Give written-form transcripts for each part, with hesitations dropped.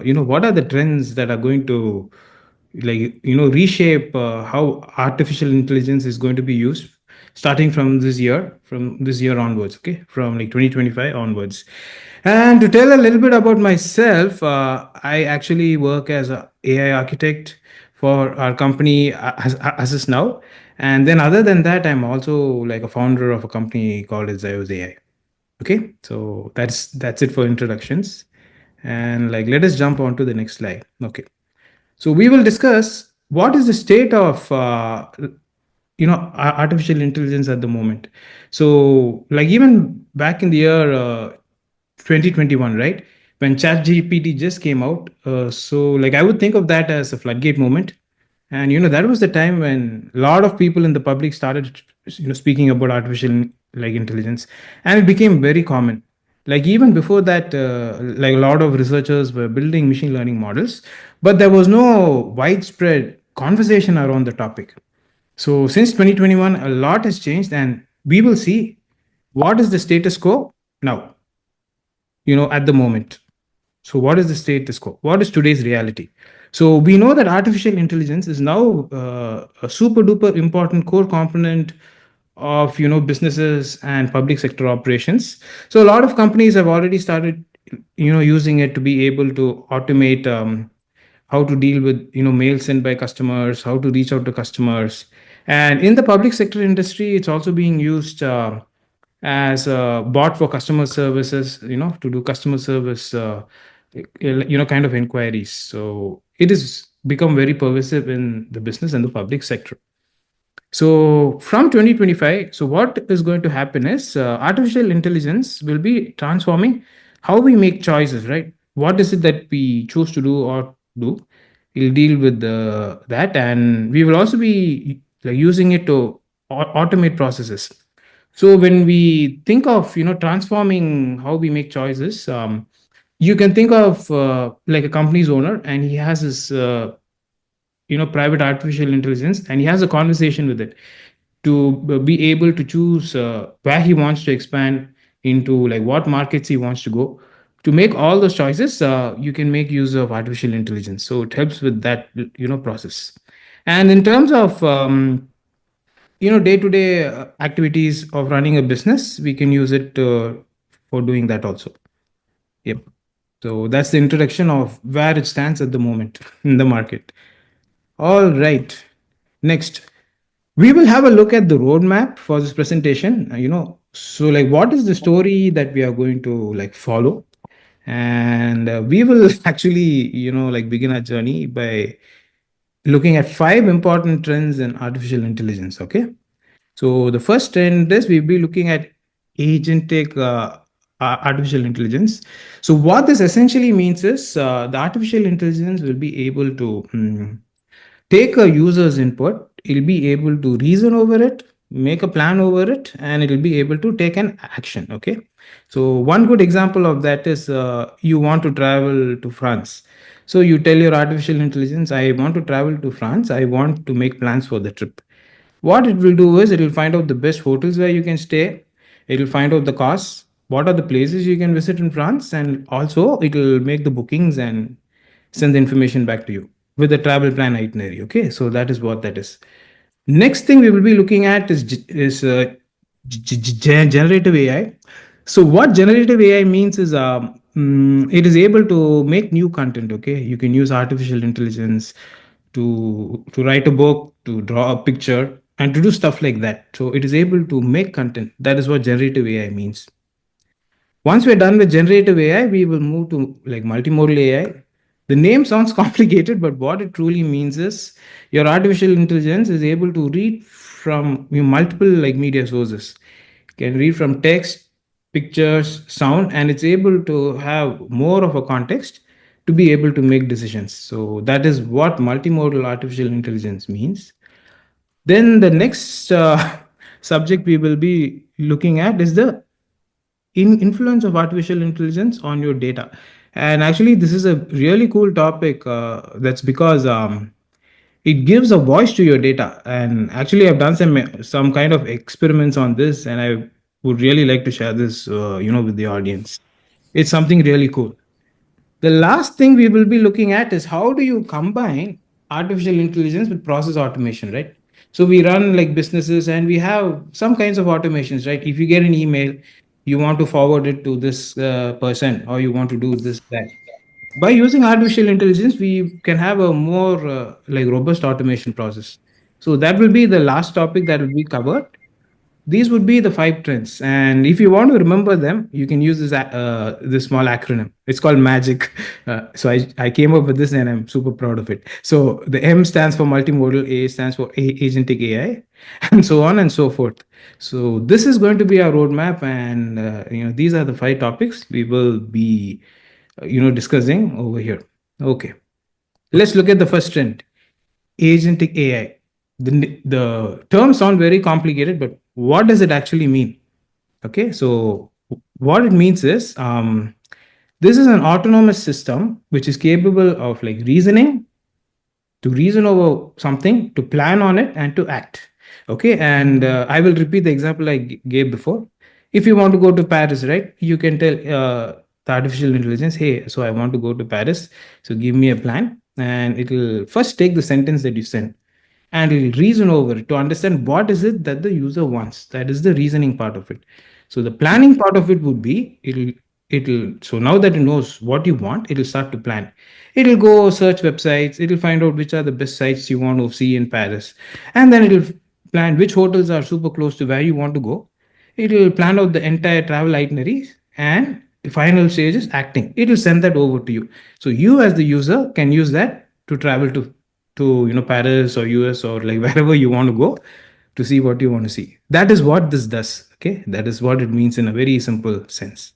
what are the trends that are going to reshape how artificial intelligence is going to be used starting from this year onwards, okay, from like 2025 onwards. And to tell a little bit about myself, I actually work as a AI architect for our company as is now. And then other than that, I'm also like a founder of a company called ZEIOS AI. Okay, so that's it for introductions. And like let us jump on to the next slide. Okay, so we will discuss what is the state of artificial intelligence at the moment. So like even back in the year 2021, right, when ChatGPT just came out, so like I would think of that as a floodgate moment. And that was the time when a lot of people in the public started speaking about artificial like intelligence, and it became very common. Like even before that, like a lot of researchers were building machine learning models, but there was no widespread conversation around the topic. So since 2021, a lot has changed, and we will see what is the status quo now, at the moment. So, what is the status quo? What is today's reality? So, we know that artificial intelligence is now a super duper important core component of businesses and public sector operations. So, a lot of companies have already started using it to be able to automate how to deal with mail sent by customers, how to reach out to customers, and in the public sector industry, it's also being used. As a bot for customer services, to do customer service, kind of inquiries. So it has become very pervasive in the business and the public sector. So from 2025, so what is going to happen is artificial intelligence will be transforming how we make choices, right? What is it that we choose to do or do? It'll deal with that, and we will also be like using it to automate processes. So when we think of transforming how we make choices, you can think of like a company's owner, and he has his private artificial intelligence, and he has a conversation with it to be able to choose where he wants to expand into, like what markets he wants to go. To make all those choices, you can make use of artificial intelligence, so it helps with that process. And in terms of day-to-day activities of running a business, we can use it for doing that also. Yep. So that's the introduction of where it stands at the moment in the market. All right. Next, we will have a look at the roadmap for this presentation. So like what is the story that we are going to like follow, and we will actually like begin our journey by looking at five important trends in artificial intelligence. Okay. So the first trend is we'll be looking at agentic artificial intelligence. So what this essentially means is the artificial intelligence will be able to take a user's input, it'll be able to reason over it, make a plan over it, and it'll be able to take an action. Okay. So one good example of that is you want to travel to France. So you tell your artificial intelligence, I want to travel to France, I want to make plans for the trip. What it will do is it will find out the best hotels where you can stay. It will find out the costs, what are the places you can visit in France, and also it will make the bookings and send the information back to you with a travel plan itinerary. Okay, so that is what that is. Next thing we will be looking at is generative AI. So what generative AI means is it is able to make new content. Okay, you can use artificial intelligence to write a book, to draw a picture, and to do stuff like that. So it is able to make content. That is what generative AI means. Once we're done with generative AI, we will move to like multimodal AI. The name sounds complicated, but what it truly means is your artificial intelligence is able to read from multiple like media sources. It can read from text, pictures, sound, and it's able to have more of a context to be able to make decisions. So that is what multimodal artificial intelligence means. Then the next subject we will be looking at is the influence of artificial intelligence on your data. And actually this is a really cool topic. That's because it gives a voice to your data, and actually I've done some kind of experiments on this, and I would really like to share this with the audience. It's something really cool. The last thing we will be looking at is how do you combine artificial intelligence with process automation, right? So we run like businesses and we have some kinds of automations, right? If you get an email, you want to forward it to this person or you want to do this, that. By using artificial intelligence, we can have a more like robust automation process. So that will be the last topic that will be covered. These would be the five trends, and if you want to remember them, you can use this small acronym. It's called magic. So I came up with this and I'm super proud of it. So the M stands for multimodal, A stands for agentic AI, and so on and so forth. So this is going to be our roadmap, and these are the five topics we will be discussing over here. Okay, let's look at the first trend, agentic AI. The terms sound very complicated, but what does it actually mean? Okay, so what it means is this is an autonomous system which is capable of like reasoning, to reason over something, to plan on it, and to act. Okay, and I will repeat the example I gave before. If you want to go to Paris, right, you can tell the artificial intelligence, hey, so I want to go to Paris, so give me a plan, and it will first take the sentence that you send and it'll reason over it to understand what is it that the user wants. That is the reasoning part of it. So the planning part of it would be it'll so now that it knows what you want, it'll start to plan. It'll go search websites, it'll find out which are the best sites you want to see in Paris, and then it'll plan which hotels are super close to where you want to go. It'll plan out the entire travel itineraries, and the final stage is acting. It'll send that over to you. So you as the user can use that to travel to Paris or US or like wherever you want to go to see what you want to see. That is what this does. Okay, that is what it means in a very simple sense.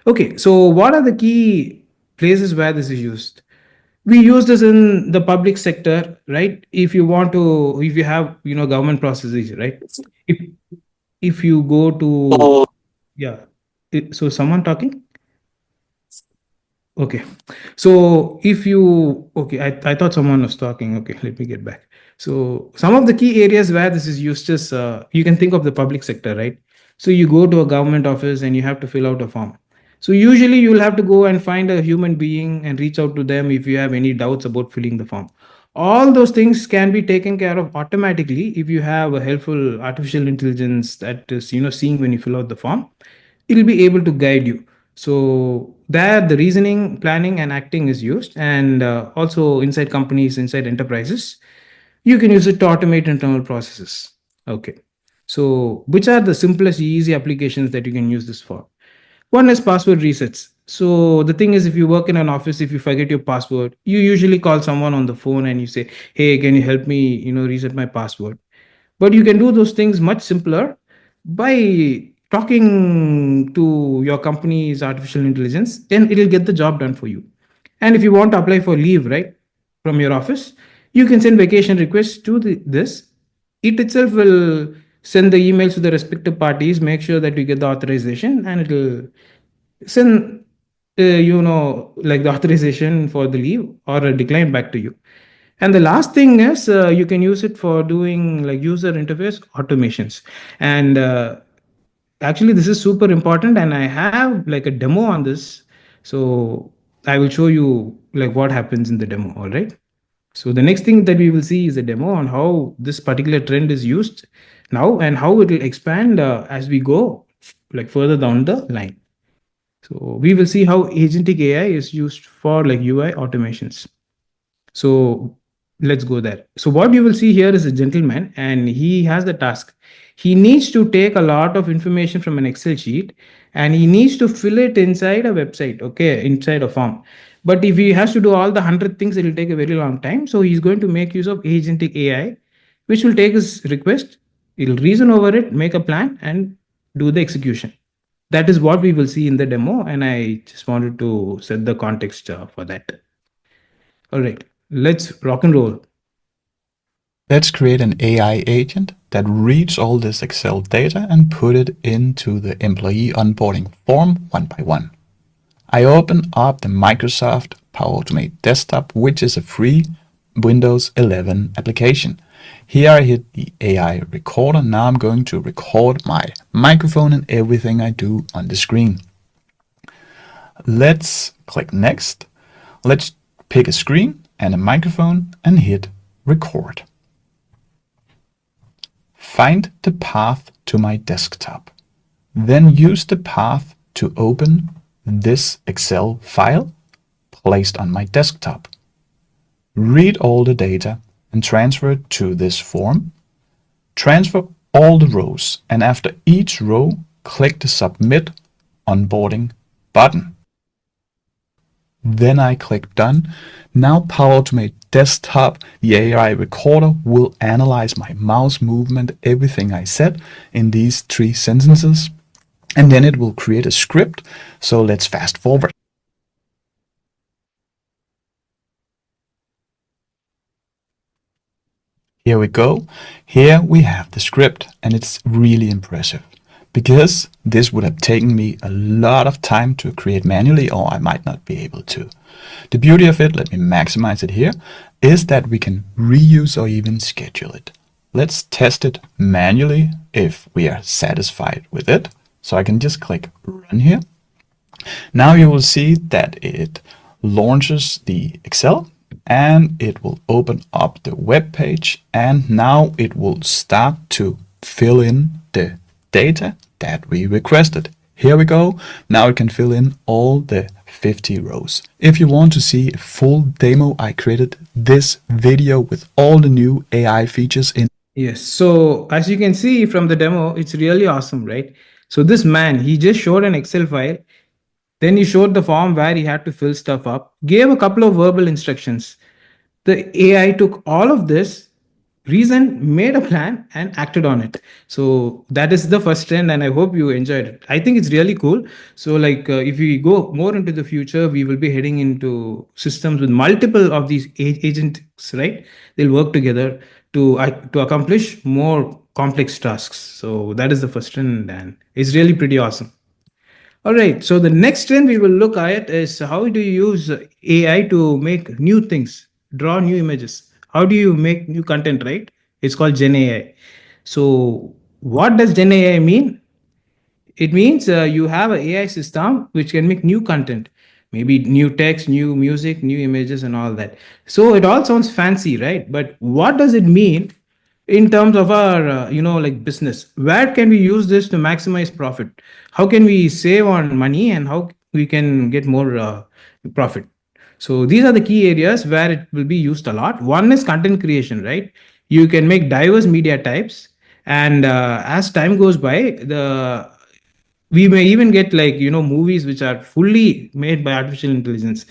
Okay, so what are the key places where this is used? We use this in the public sector, right? If you have government processes, right? If if you go to, yeah. So someone talking. Okay. So if you, okay, I thought someone was talking. Okay, let me get back. So some of the key areas where this is used is you can think of the public sector, right? So you go to a government office and you have to fill out a form. So usually you'll have to go and find a human being and reach out to them if you have any doubts about filling the form. All those things can be taken care of automatically if you have a helpful artificial intelligence that is seeing when you fill out the form. It'll be able to guide you. So there the reasoning, planning, and acting is used, and also inside companies, inside enterprises, you can use it to automate internal processes. Okay, so which are the simplest easy applications that you can use this for? One is password resets. So the thing is, if you work in an office, if you forget your password, you usually call someone on the phone and you say, hey, can you help me reset my password? But you can do those things much simpler by talking to your company's artificial intelligence, then it'll get the job done for you. And if you want to apply for leave, right, from your office, you can send vacation requests to this. It itself will send the emails to the respective parties, make sure that you get the authorization, and it'll send like the authorization for the leave or a decline back to you. And the last thing is you can use it for doing like user interface automations. And actually, this is super important, and I have like a demo on this. So I will show you like what happens in the demo. All right. So the next thing that we will see is a demo on how this particular trend is used now and how it will expand as we go like further down the line. So we will see how agentic AI is used for like UI automations. So let's go there. So what you will see here is a gentleman and he has the task. He needs to take a lot of information from an Excel sheet and he needs to fill it inside a website, okay, inside a form. But if he has to do all the 100 things, it will take a very long time. So he's going to make use of agentic AI, which will take his request, it'll reason over it, make a plan, and do the execution. That is what we will see in the demo. And I just wanted to set the context for that. All right, let's rock and roll. Let's create an AI agent that reads all this Excel data and put it into the employee onboarding form one by one. I open up the Microsoft Power Automate desktop, which is a free Windows 11 application. Here I hit the AI recorder. Now I'm going to record my microphone and everything I do on the screen. Let's click next. Let's pick a screen and a microphone and hit record. Find the path to my desktop. Then use the path to open this Excel file placed on my desktop. Read all the data and transfer it to this form. Transfer all the rows, and after each row, click the Submit Onboarding button. Then I click Done. Now Power Automate Desktop, the AI recorder, will analyze my mouse movement, everything I said in these 3 sentences, and then it will create a script. So let's fast forward. Here we go. Here we have the script, and it's really impressive because this would have taken me a lot of time to create manually, or I might not be able to. The beauty of it, let me maximize it here, is that we can reuse or even schedule it. Let's test it manually if we are satisfied with it. So I can just click Run here. Now you will see that it launches the Excel and it will open up the web page, and now it will start to fill in the data that we requested. Here we go. Now it can fill in all the 50 rows. If you want to see a full demo, I created this video with all the new AI features in. Yes. So as you can see from the demo, it's really awesome, right? So this man, he just showed an Excel file. Then he showed the form where he had to fill stuff up, gave a couple of verbal instructions. The AI took all of this, reasoned, made a plan, and acted on it. So that is the first trend, and I hope you enjoyed it. I think it's really cool. So, like, if we go more into the future, we will be heading into systems with multiple of these agents, right? They'll work together to accomplish more complex tasks. So that is the first trend, and it's really pretty awesome. All right. So the next trend we will look at is how do you use AI to make new things, draw new images? How do you make new content, right? It's called Gen AI. So what does Gen AI mean? It means you have an AI system which can make new content, maybe new text, new music, new images, and all that. So it all sounds fancy, right? But what does it mean in terms of our, like business? Where can we use this to maximize profit? How can we save on money, and how we can get more profit? So these are the key areas where it will be used a lot. One is content creation, right? You can make diverse media types, and as time goes by, the we may even get, like, movies which are fully made by artificial intelligence.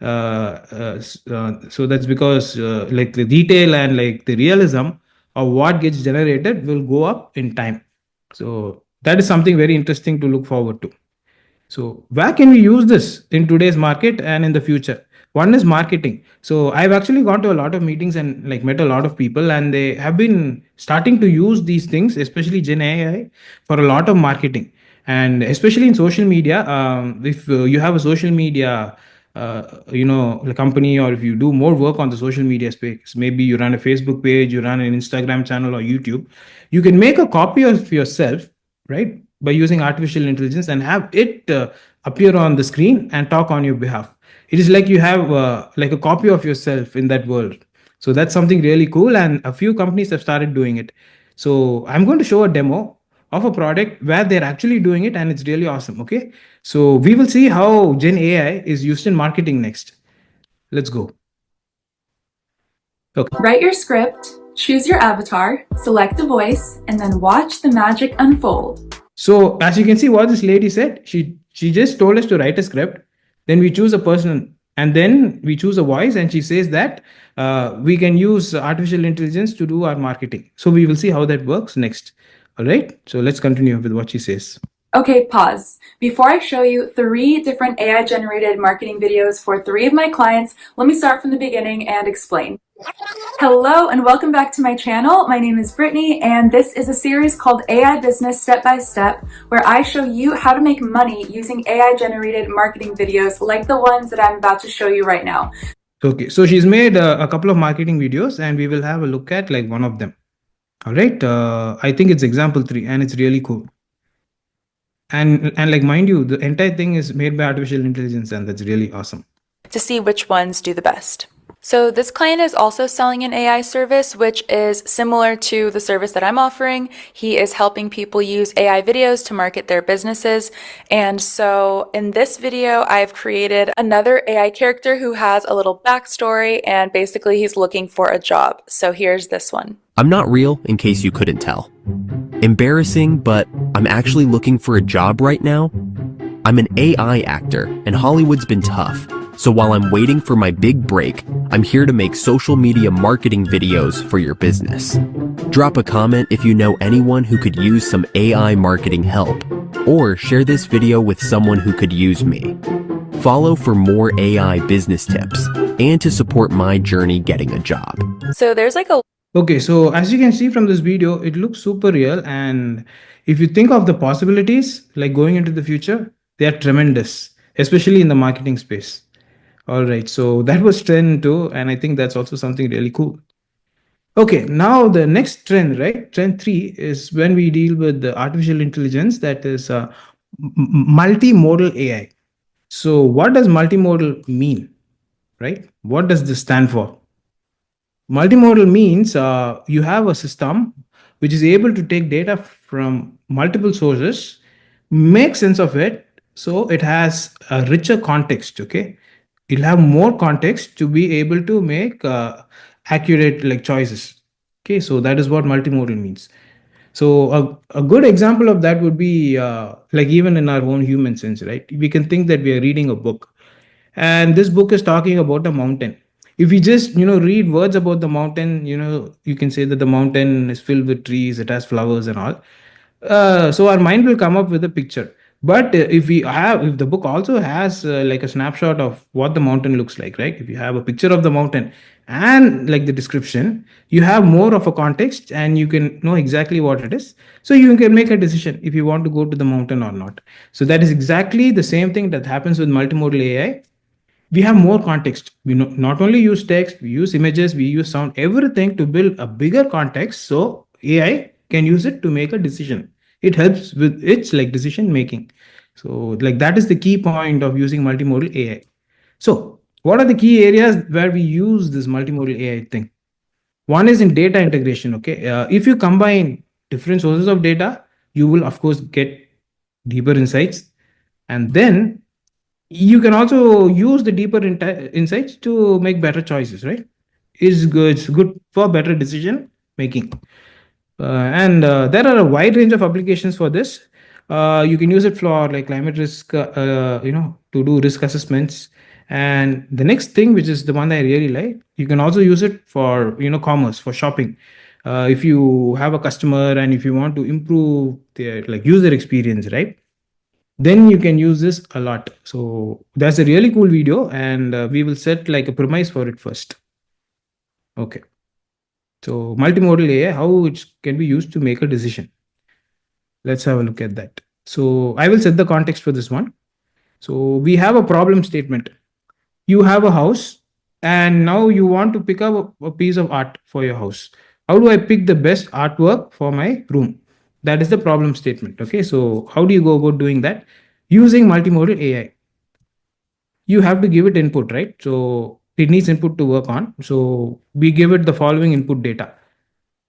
So that's because like the detail and like the realism of what gets generated will go up in time. So that is something very interesting to look forward to. So where can we use this in today's market and in the future? One is marketing. So I've actually gone to a lot of meetings and like met a lot of people, and they have been starting to use these things, especially Gen AI, for a lot of marketing, and especially in social media. If you have a social media, a company, or if you do more work on the social media space, maybe you run a Facebook page, you run an Instagram channel or YouTube, you can make a copy of yourself, right, by using artificial intelligence, and have it appear on the screen and talk on your behalf. It is like you have like a copy of yourself in that world. So that's something really cool, and a few companies have started doing it. So I'm going to show a demo of a product where they're actually doing it, and it's really awesome. Okay, so we will see how Gen AI is used in marketing next. Let's go. Okay. Write your script, choose your avatar, select a voice, and then watch the magic unfold. So as you can see, what this lady said, she just told us to write a script. Then we choose a person, and then we choose a voice, and she says that we can use artificial intelligence to do our marketing. So we will see how that works next. All right. So let's continue with what she says. Okay, pause. Before I show you 3 different AI generated marketing videos for 3 of my clients, let me start from the beginning and explain. Hello and welcome back to my channel. My name is Brittany, and this is a series called AI Business Step by Step, where I show you how to make money using AI generated marketing videos like the ones that I'm about to show you right now. Okay, so she's made a couple of marketing videos, and we will have a look at like one of them. All right, I think it's example 3, and it's really cool. And like, mind you, the entire thing is made by artificial intelligence, and that's really awesome. to see which ones do the best. So this client is also selling an AI service, which is similar to the service that I'm offering. He is helping people use AI videos to market their businesses. And so in this video, I've created another AI character who has a little backstory, and basically he's looking for a job. So here's this one. I'm not real, in case you couldn't tell. Embarrassing, but I'm actually looking for a job right now. I'm an AI actor, and Hollywood's been tough. So while I'm waiting for my big break, I'm here to make social media marketing videos for your business. Drop a comment if you know anyone who could use some AI marketing help, or share this video with someone who could use me. Follow for more AI business tips and to support my journey getting a job. So there's like a Okay, so as you can see from this video, it looks super real. And if you think of the possibilities, like going into the future, they are tremendous, especially in the marketing space. All right, so that was trend 2, and I think that's also something really cool. Okay, now the next trend, right? Trend 3 is when we deal with the artificial intelligence, that is multimodal AI. So what does multimodal mean, right? What does this stand for? Multimodal means you have a system which is able to take data from multiple sources, make sense of it, so it has a richer context. Okay, it'll have more context to be able to make accurate like choices. Okay, so that is what multimodal means. So a good example of that would be like even in our own human sense, right? We can think that we are reading a book, and this book is talking about a mountain. If we just read words about the mountain, you can say that the mountain is filled with trees, it has flowers and all. So our mind will come up with a picture. But if the book also has like a snapshot of what the mountain looks like, right? If you have a picture of the mountain and like the description, you have more of a context and you can know exactly what it is, so you can make a decision if you want to go to the mountain or not. So that is exactly the same thing that happens with multimodal AI. We have more context. We not only use text, we use images, we use sound, everything to build a bigger context, so AI can use it to make a decision. It helps with its like decision making. So like that is the key point of using multimodal AI. So what are the key areas where we use this multimodal AI thing? One is in data integration. Okay, if you combine different sources of data, you will of course get deeper insights, and then you can also use the deeper insights to make better choices, right? It's good for better decision making. And there are a wide range of applications for this. You can use it for like climate risk, to do risk assessments. And the next thing, which is the one that I really like, you can also use it for commerce, for shopping. If you have a customer and if you want to improve their like user experience, right, then you can use this a lot. So that's a really cool video, and we will set like a premise for it first. Okay, so multimodal AI, how it can be used to make a decision. Let's have a look at that. So I will set the context for this one. So we have a problem statement. You have a house, and now you want to pick up a piece of art for your house. How do I pick the best artwork for my room? That is the problem statement. Okay, so how do you go about doing that? Using multimodal AI. You have to give it input, right? So it needs input to work on. So we give it the following input data.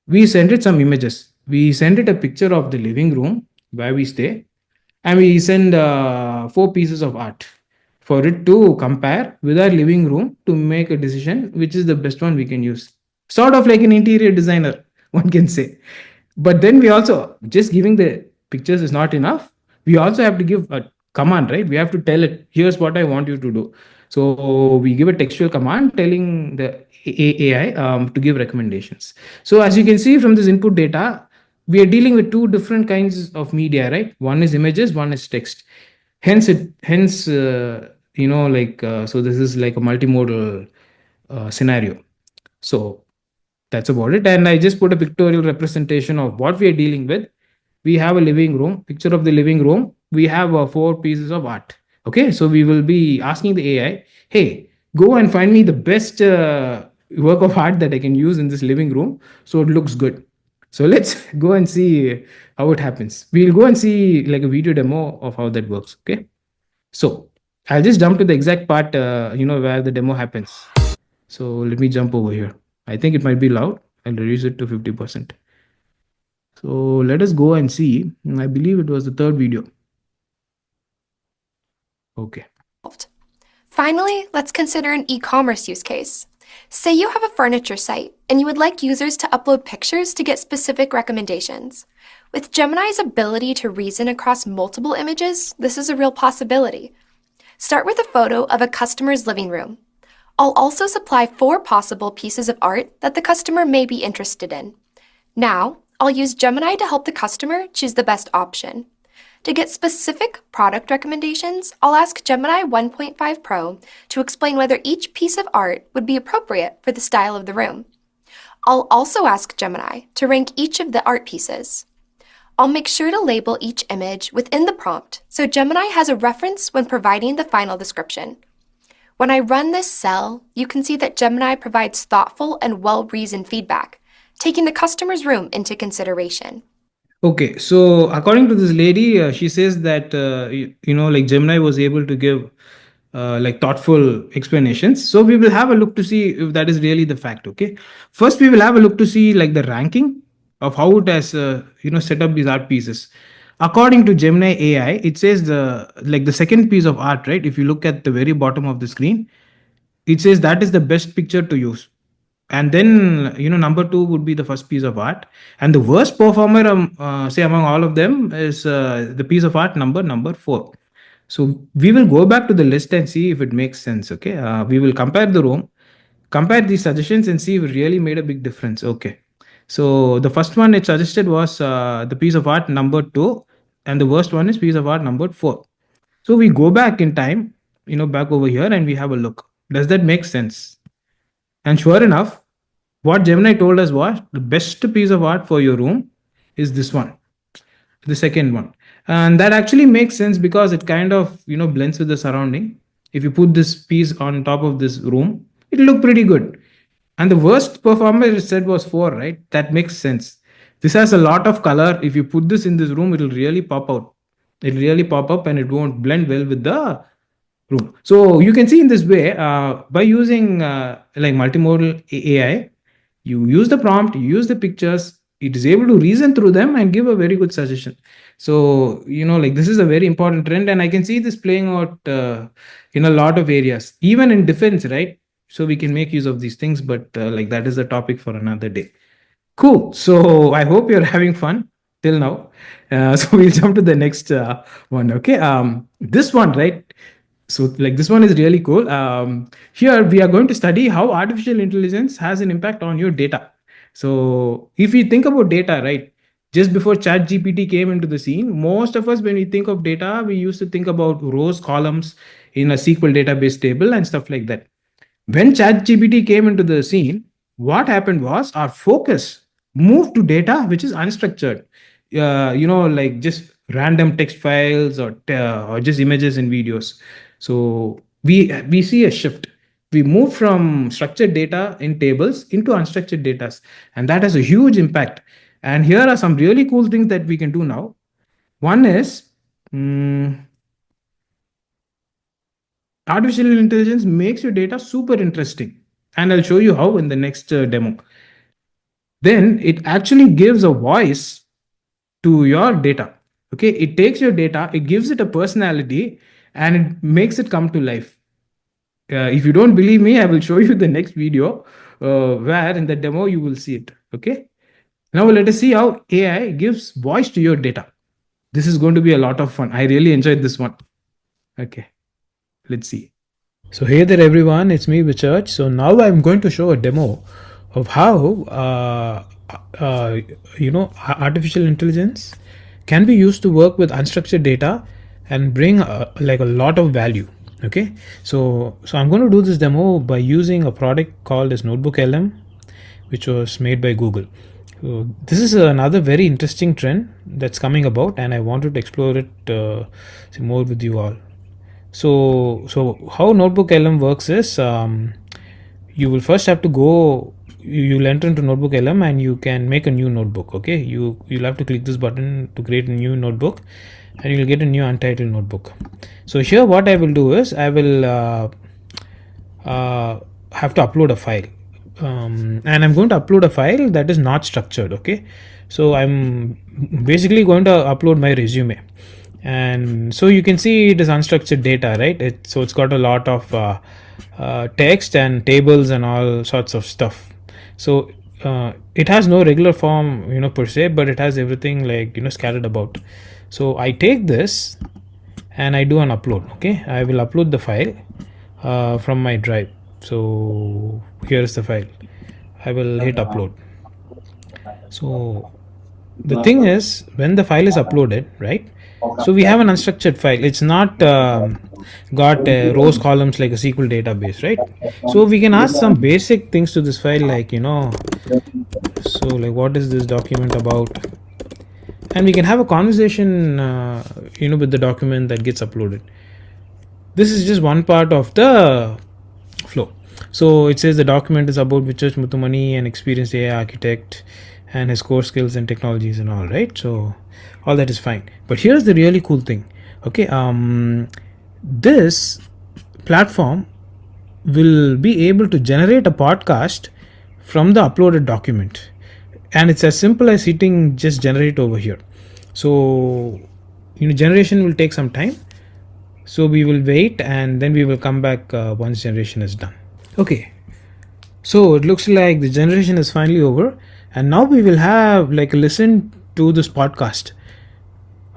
We send it some images. We send it a picture of the living room where we stay, and we send 4 pieces of art for it to compare with our living room to make a decision which is the best one we can use. Sort of like an interior designer, one can say. But then we also, just giving the pictures is not enough. We also have to give a command, right? We have to tell it, here's what I want you to do. So we give a textual command telling the AI to give recommendations. So as you can see from this input data, we are dealing with two different kinds of media, right? One is images, one is text. So this is like a multimodal scenario. So that's about it. And I just put a pictorial representation of what we are dealing with. We have a living room, picture of the living room. We have 4 pieces of art. Okay, so we will be asking the AI, hey, go and find me the best work of art that I can use in this living room so it looks good. So let's go and see how it happens. We'll go and see like a video demo of how that works. Okay, so I'll just jump to the exact part, where the demo happens. So let me jump over here. I think it might be loud. I'll reduce it to 50%. So let us go and see. I believe it was the third video. Okay. Finally, let's consider an e-commerce use case. Say you have a furniture site and you would like users to upload pictures to get specific recommendations. With Gemini's ability to reason across multiple images, this is a real possibility. Start with a photo of a customer's living room. I'll also supply 4 possible pieces of art that the customer may be interested in. Now, I'll use Gemini to help the customer choose the best option. To get specific product recommendations, I'll ask Gemini 1.5 Pro to explain whether each piece of art would be appropriate for the style of the room. I'll also ask Gemini to rank each of the art pieces. I'll make sure to label each image within the prompt so Gemini has a reference when providing the final description. When I run this cell, you can see that Gemini provides thoughtful and well-reasoned feedback, taking the customer's room into consideration. Okay, so according to this lady, she says that like Gemini was able to give like thoughtful explanations. So we will have a look to see if that is really the fact. Okay, first we will have a look to see like the ranking of how it has set up these art pieces. According to Gemini AI, it says the second piece of art, right? If you look at the very bottom of the screen, it says that is the best picture to use, and then number 2 would be the first piece of art, and the worst performer say among all of them is the piece of art number 4. So we will go back to the list and see if it makes sense. Okay, we will compare the room, compare these suggestions and see if it really made a big difference. Okay, so the first one it suggested was the piece of art number 2, and the worst one is piece of art number 4. So we go back in time, back over here, and we have a look. Does that make sense? And sure enough, what Gemini told us was the best piece of art for your room is this one, the second one. And that actually makes sense because it kind of, blends with the surrounding. If you put this piece on top of this room, it'll look pretty good. And the worst performer it said was 4, right? That makes sense. This has a lot of color. If you put this in this room, it'll really pop out. It'll really pop up and it won't blend well with the room. So you can see in this way, by using like multimodal AI, you use the prompt, you use the pictures, it is able to reason through them and give a very good suggestion. So like this is a very important trend, and I can see this playing out in a lot of areas, even in defense, right? So we can make use of these things, but like that is a topic for another day. Cool. So I hope you're having fun till now. So we'll jump to the next one. Okay. This one, right? So like this one is really cool. Here we are going to study how artificial intelligence has an impact on your data. So if you think about data, right, just before ChatGPT came into the scene, most of us, when we think of data, we used to think about rows, columns in a SQL database table and stuff like that. When ChatGPT came into the scene, what happened was our focus moved to data which is unstructured, like just random text files or just images and videos. So we see a shift. We move from structured data in tables into unstructured data, and that has a huge impact. And here are some really cool things that we can do now. One is artificial intelligence makes your data super interesting, and I'll show you how in the next demo. Then it actually gives a voice to your data. Okay, it takes your data, it gives it a personality, and it makes it come to life. If you don't believe me, I will show you the next video where in the demo you will see it. Okay, now let us see how AI gives voice to your data. This is going to be a lot of fun. I really enjoyed this one. Okay, let's see. So hey there everyone, it's me Vichurch. So now I'm going to show a demo of how artificial intelligence can be used to work with unstructured data and bring like a lot of value. Okay, so I'm going to do this demo by using a product called as Notebook LM, which was made by Google. So this is another very interesting trend that's coming about, and I wanted to explore it more with you all. So how Notebook LM works is you will first have to go you'll enter into notebook LM and you can make a new notebook. Okay, you'll have to click this button to create a new notebook, and you'll get a new untitled notebook. So here what I will do is I will have to upload a file, and I'm going to upload a file that is not structured. Okay, so I'm basically going to upload my resume, and so you can see it is unstructured data, right? So it's got a lot of text and tables and all sorts of stuff. So it has no regular form, per se, but it has everything like scattered about. So I take this and I do an upload. Okay, I will upload the file from my drive. So here is the file. I will hit upload. So the thing is, when the file is uploaded, right, so we have an unstructured file. It's not got rows, columns like a SQL database, right? So we can ask some basic things to this file, like so like what is this document about, and we can have a conversation with the document that gets uploaded. This is just one part of the flow. So it says the document is about Vichurch Muthumani, an experienced AI architect, and his core skills and technologies and all, right? So all that is fine. But here's the really cool thing. Okay, this platform will be able to generate a podcast from the uploaded document, and it's as simple as hitting just generate over here. So generation will take some time, so we will wait and then we will come back once generation is done. Okay, so it looks like the generation is finally over, and now we will have like a listen to this podcast.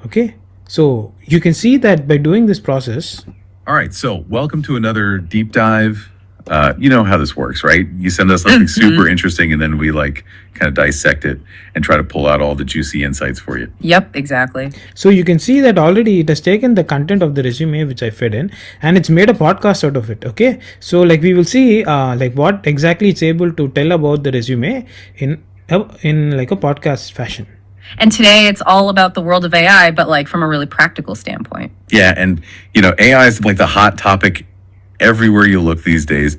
Okay, so you can see that by doing this process. All right, so welcome to another deep dive. You know how this works, right? You send us something super interesting, and then we like kind of dissect it and try to pull out all the juicy insights for you. Yep, exactly. So you can see that already it has taken the content of the resume which I fed in, and it's made a podcast out of it. Okay, so like we will see like what exactly it's able to tell about the resume in like a podcast fashion. And today it's all about the world of AI, but like from a really practical standpoint. Yeah, and AI is like the hot topic everywhere you look these days.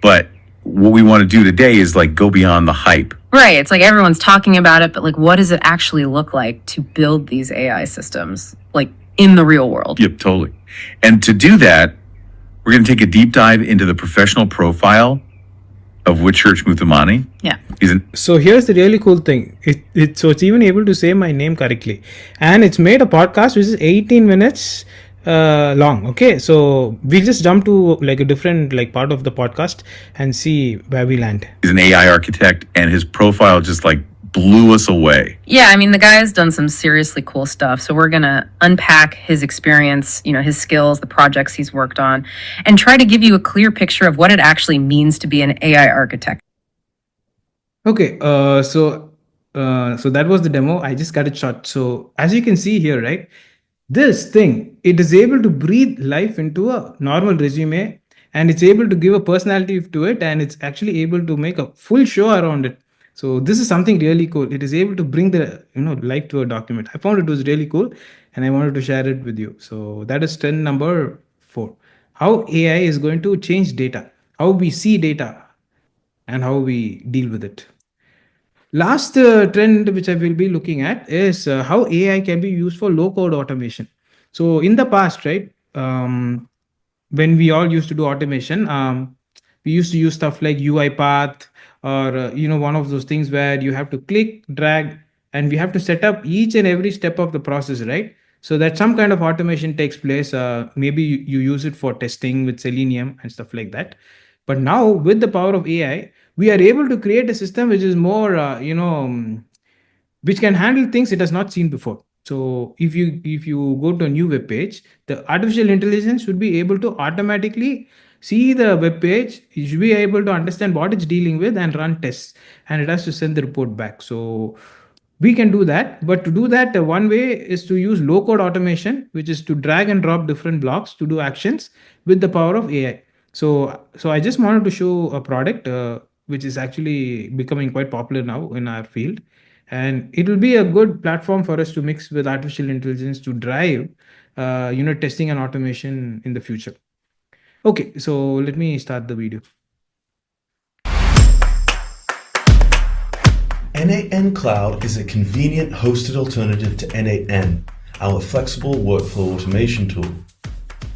But what we want to do today is like go beyond the hype. Right. It's like everyone's talking about it, but like what does it actually look like to build these AI systems like in the real world? Yep, totally. And to do that, we're going to take a deep dive into the professional profile of Vichurch Muthumani. Yeah. So here's the really cool thing. So it's even able to say my name correctly, and it's made a podcast which is 18 minutes long. Okay, so we'll just jump to like a different like part of the podcast and see where we land. He's an AI architect, and his profile just like blew us away. Yeah, I mean, the guy has done some seriously cool stuff. So we're going to unpack his experience, his skills, the projects he's worked on, and try to give you a clear picture of what it actually means to be an AI architect. Okay, so that was the demo. I just got it short. So as you can see here, right, this thing, it is able to breathe life into a normal resume, and it's able to give a personality to it, and it's actually able to make a full show around it. So this is something really cool. It is able to bring the life to a document. I found it was really cool, and I wanted to share it with you. So that is trend number 4. How AI is going to change data, how we see data, and how we deal with it. Last trend which I will be looking at is how AI can be used for low code automation. So in the past, right, when we all used to do automation, we used to use stuff like UiPath, or one of those things where you have to click, drag, and we have to set up each and every step of the process, right? So that some kind of automation takes place. Maybe you use it for testing with Selenium and stuff like that. But now with the power of AI, we are able to create a system which is more, which can handle things it has not seen before. So if you go to a new web page, the artificial intelligence should be able to automatically see the web page. You should be able to understand what it's dealing with and run tests, and it has to send the report back. So we can do that, but to do that, one way is to use low code automation, which is to drag and drop different blocks to do actions with the power of AI. So I just wanted to show a product which is actually becoming quite popular now in our field, and it will be a good platform for us to mix with artificial intelligence to drive testing and automation in the future. Okay, so let me start the video. N8N Cloud is a convenient hosted alternative to N8N, our flexible workflow automation tool.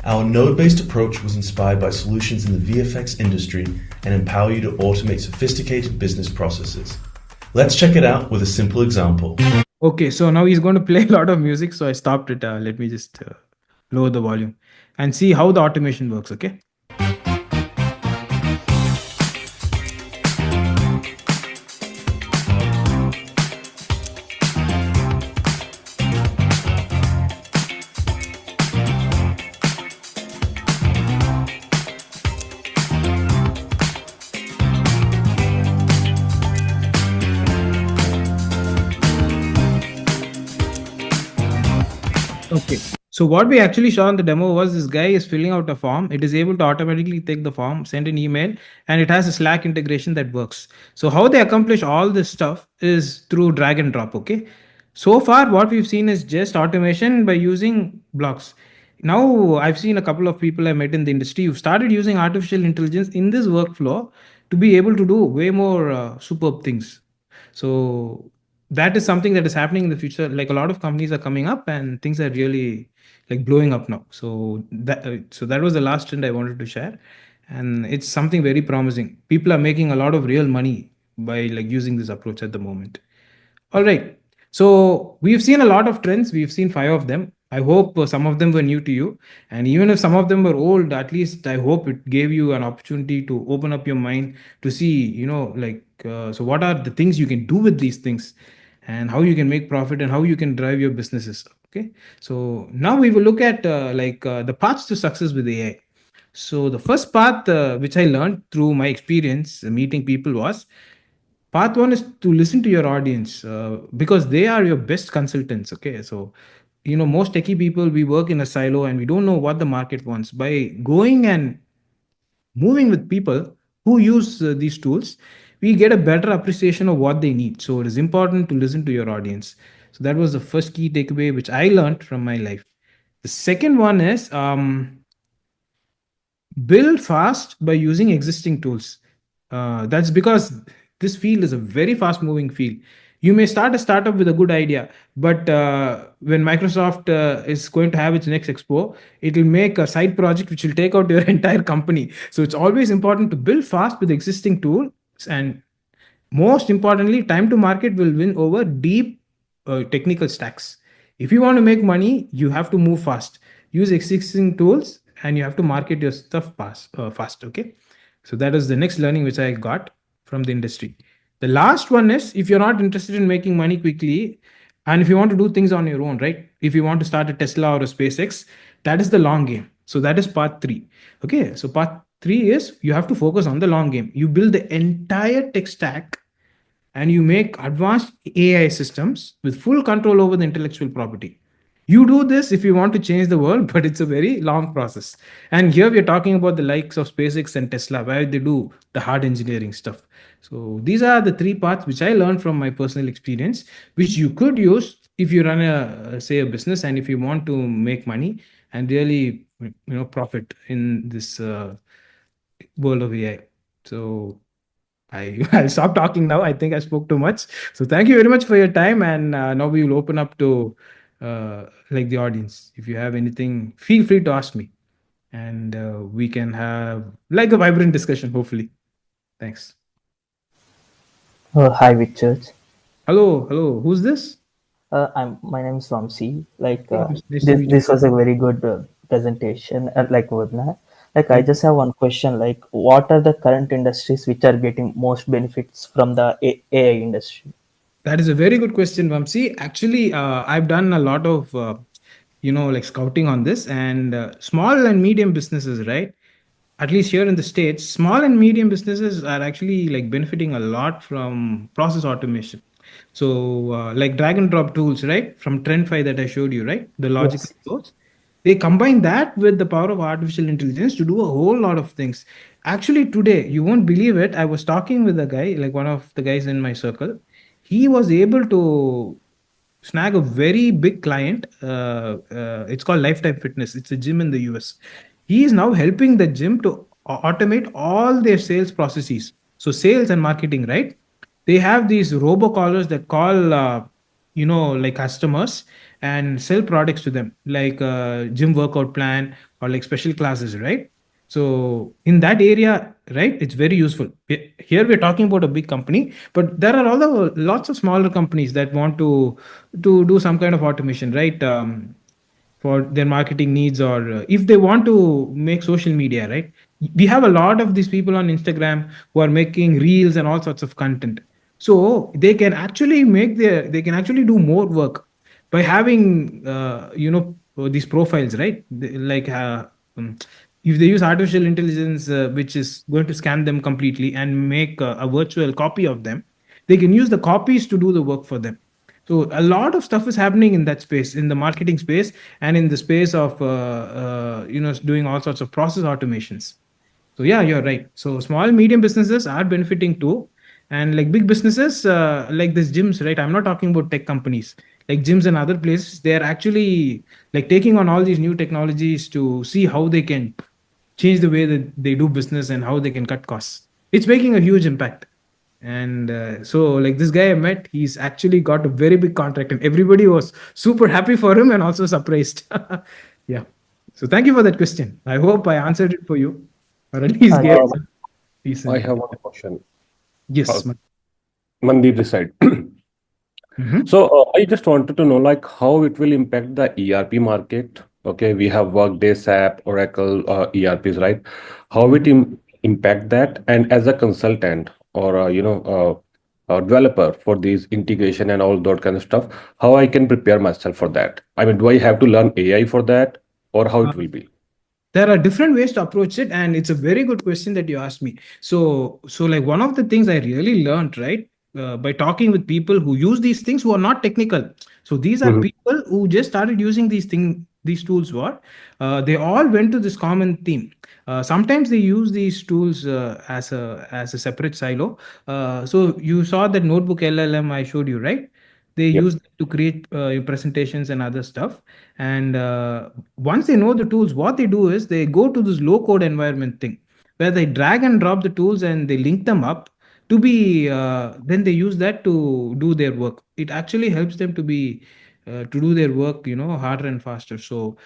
Our node-based approach was inspired by solutions in the VFX industry and empower you to automate sophisticated business processes. Let's check it out with a simple example. Okay, so now he's going to play a lot of music, so I stopped it. Let me just lower the volume and see how the automation works. Okay. Okay. So what we actually saw in the demo was this guy is filling out a form. It is able to automatically take the form, send an email, and it has a Slack integration that works. So how they accomplish all this stuff is through drag and drop. Okay. So far, what we've seen is just automation by using blocks. Now, I've seen a couple of people I met in the industry who started using artificial intelligence in this workflow to be able to do way more superb things. So that is something that is happening in the future. Like a lot of companies are coming up and things are really like blowing up now. So that was the last trend I wanted to share, and it's something very promising. People are making a lot of real money by like using this approach at the moment. All right. So we've seen a lot of trends. We've seen five of them. I hope some of them were new to you. And even if some of them were old, at least I hope it gave you an opportunity to open up your mind to see, so what are the things you can do with these things and how you can make profit and how you can drive your businesses. Okay. So now we will look at the paths to success with AI. So the first path, which I learned through my experience meeting people was path one is to listen to your audience because they are your best consultants. Okay, so most techie people, we work in a silo and we don't know what the market wants. By going and moving with people who use these tools, we get a better appreciation of what they need. So it is important to listen to your audience. So that was the first key takeaway which I learned from my life. The second one is build fast by using existing tools. That's because this field is a very fast moving field. You may start a startup with a good idea, but when Microsoft is going to have its next expo, it will make a side project which will take out your entire company. So it's always important to build fast with existing tools, and most importantly, time to market will win over deep technical stacks. If you want to make money, you have to move fast. Use existing tools, and you have to market your stuff fast. Okay, so that is the next learning which I got from the industry. The last one is if you're not interested in making money quickly, and if you want to do things on your own, right? If you want to start a Tesla or a SpaceX, that is the long game. So that is part three. Okay, so part three is you have to focus on the long game. You build the entire tech stack and you make advanced AI systems with full control over the intellectual property. You do this if you want to change the world, but it's a very long process. And here we're talking about the likes of SpaceX and Tesla, where they do the hard engineering stuff. So these are the three paths which I learned from my personal experience, which you could use if you run a business and if you want to make money and really profit in this world of AI. So I'll stop talking now. I think I spoke too much. So thank you very much for your time. And now we will open up to the audience. If you have anything, feel free to ask me, and we can have like a vibrant discussion. Hopefully, thanks. Hi, Richard. Hello, hello. Who's this? My name is Vamsi. Like Hey, nice to this, meet you. this was a very good presentation, like webinar. Like I Thank you. just have one question. Like, what are the current industries which are getting most benefits from the AI industry? That is a very good question, Vamsi. Actually, I've done a lot of scouting on this, and small and medium businesses, right? At least here in the States, small and medium businesses are actually like benefiting a lot from process automation. So, like drag and drop tools, right? From Trend5 that I showed you, right? The logical Yes. tools. They combine that with the power of artificial intelligence to do a whole lot of things. Actually, today, you won't believe it. I was talking with a guy, like one of the guys in my circle. He was able to snag a very big client. It's called Lifetime Fitness. It's a gym in the US. He is now helping the gym to automate all their sales processes. So, sales and marketing, right? They have these robocallers that call like customers and sell products to them, like gym workout plan or like special classes, right? So in that area, right, it's very useful. Here we're talking about a big company, but there are other lots of smaller companies that want to do some kind of automation, right? For their marketing needs, or if they want to make social media, right? We have a lot of these people on Instagram who are making reels and all sorts of content. So they can actually do more work by having these profiles, right? If they use artificial intelligence, which is going to scan them completely and make a virtual copy of them, they can use the copies to do the work for them. So a lot of stuff is happening in that space, in the marketing space, and in the space of doing all sorts of process automations. So yeah, you're right. So small medium businesses are benefiting too, and like big businesses, like this gyms, right? I'm not talking about tech companies, like gyms and other places. They're actually like taking on all these new technologies to see how they can change the way that they do business and how they can cut costs. It's making a huge impact. And so like this guy I met, he's actually got a very big contract, and everybody was super happy for him and also surprised. Yeah. So thank you for that question. I hope I answered it for you, or at least gave Yes. Um, some I decent. have one question. Uh, Yes. Mandeep this side. Mhm. So I just wanted to know like how it will impact the ERP market. Okay, we have Workday, SAP, Oracle, ERPs, right? How it Mhm. impact that, and as a consultant or a developer for these integration and all that kind of stuff, how I can prepare myself for that? I mean, do I have to learn AI for that, or how it will be? There are different ways to approach it, and it's a very good question that you asked me. So like one of the things I really learned, right, by talking with people who use these things who are not technical. So these are Mhm. people who just started using these tools. What They all went to this common theme. Sometimes they use these tools as a separate silo. So you saw that notebook LLM I showed you, right? They Yep. use that to create presentations and other stuff. And once they know the tools, what they do is they go to this low code environment thing, where they drag and drop the tools and they link them up to be then they use that to do their work. It actually helps them to do their work, harder and faster. So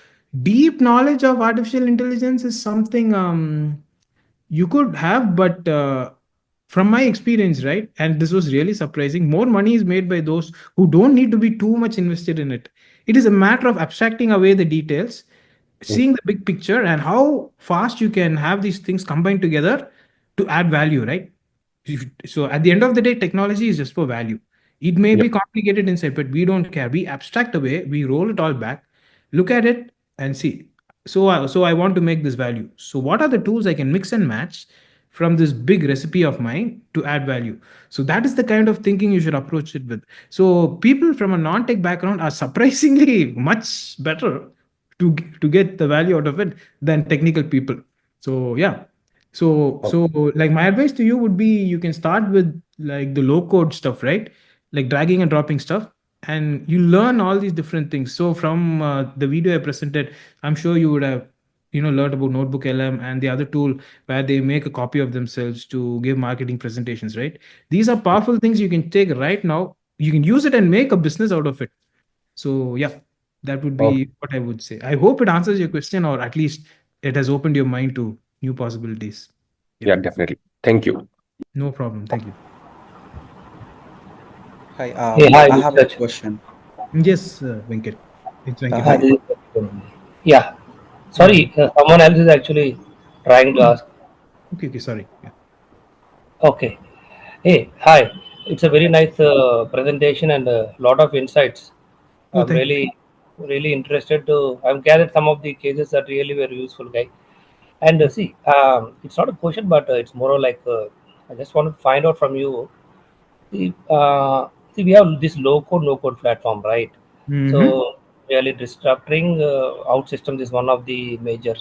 deep knowledge of artificial intelligence is something you could have, but from my experience, right, and this was really surprising, more money is made by those who don't need to be too much invested in it. It is a matter of abstracting away the details, seeing the big picture, and how fast you can have these things combined together to add value, right? So at the end of the day, technology is just for value. It may be Yep. complicated inside, but we don't care. We abstract away, we roll it all back, look at it, and see. So I want to make this value. So what are the tools I can mix and match from this big recipe of mine to add value? So that is the kind of thinking you should approach it with. So people from a non-tech background are surprisingly much better to get the value out of it than technical people. So yeah. So like my advice to you would be, you can start with like the low code stuff, right? Like dragging and dropping stuff, and you learn all these different things. So from the video I presented, I'm sure you would have learned about notebook LM and the other tool where they make a copy of themselves to give marketing presentations, right? These are powerful things you can take right now. You can use it and make a business out of it. So yeah, that would Okay. be what I would say. I hope it answers your question, or at least it has opened your mind to new possibilities. Yeah, Yeah, definitely. Thank you. no problem. Thank you. Hi, Hey, hi, I have a Gujaraj. question. Yes, Venkat. It's Venkat Hi. here. This is yeah. Yeah. Sorry, someone else is actually trying to Oh, ask. okay, okay. Sorry. Yeah. Okay. Hey, hi. It's a very nice presentation and a lot of insights. Oh, I'm thank you. really interested to. I'm gathered some of the cases that really were useful, guy. And Oh. see, it's not a question, but it's more like I just want to find out from you. See, we have this low code, no code platform, right? Mm-hmm. So really disrupting out systems is one of the major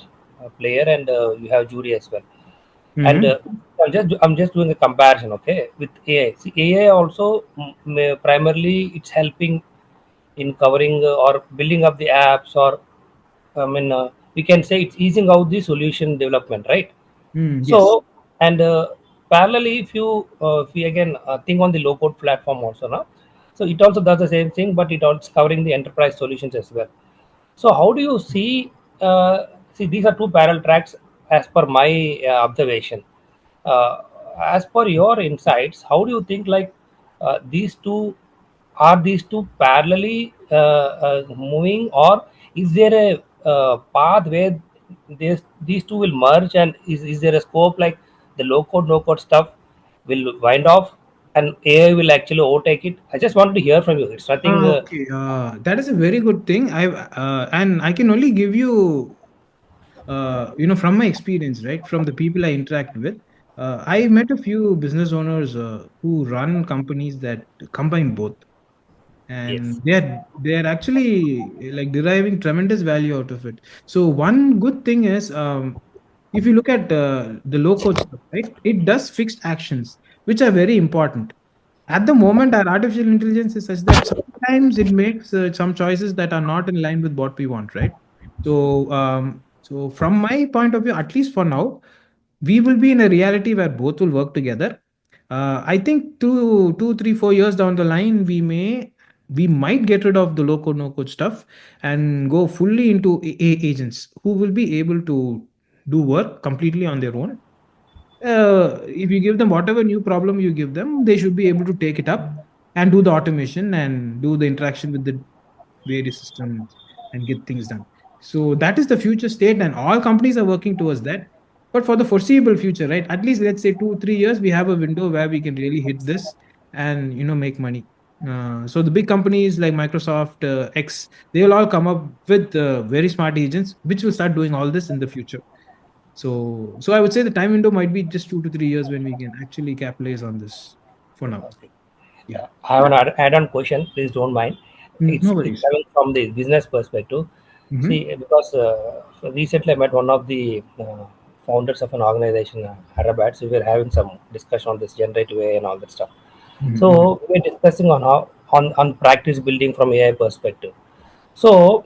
player, and you have jury as well. And Mm-hmm. I'm just doing a comparison, okay, with AI. See, AI also primarily it's helping in covering or building up the apps, or I mean, we can say it's easing out the solution development, right? Mm, yes. So, and parallelly, if we again think on the low code platform also now, so it also does the same thing, but it also covering the enterprise solutions as well. So how do you see? See, these are two parallel tracks as per my observation. Uh, as per your insights, how do you think like these two are these two parallelly moving, or is there a path where these two will merge, and is there a scope like the low code no code stuff will wind off and AI will actually overtake it? I just wanted to hear from you. It's nothing. Okay, that is a very good thing. And I can only give you, from my experience, right, from the people I interact with. I met a few business owners who run companies that combine both, Yes. and they're actually like deriving tremendous value out of it. So one good thing is, if you look at the low code stuff, right, it does fixed actions which are very important. At the moment our artificial intelligence is such that sometimes it makes some choices that are not in line with what we want, right? So from my point of view, at least for now, we will be in a reality where both will work together. I think 2, 2, 3, 4 years down the line, we might get rid of the low code no code stuff and go fully into agents who will be able to do work completely on their own. If you give them whatever new problem you give them, they should be able to take it up and do the automation and do the interaction with the various systems and get things done. So that is the future state, and all companies are working towards that. But for the foreseeable future, right? At least let's say 2, 3 years, we have a window where we can really hit this and make money. So the big companies like Microsoft, X, they will all come up with very smart agents, which will start doing all this in the future. So I would say the time window might be just 2 to 3 years when we can actually capitalize on this. For now, Okay. yeah. I have an add-on question. Please don't mind. No It's worries. coming from the business perspective. See, Mm-hmm. because recently I met one of the founders of an organization, Hyderabad. So we were having some discussion on this generative AI and all that stuff. So Mm-hmm. we were discussing on how on practice building from AI perspective. So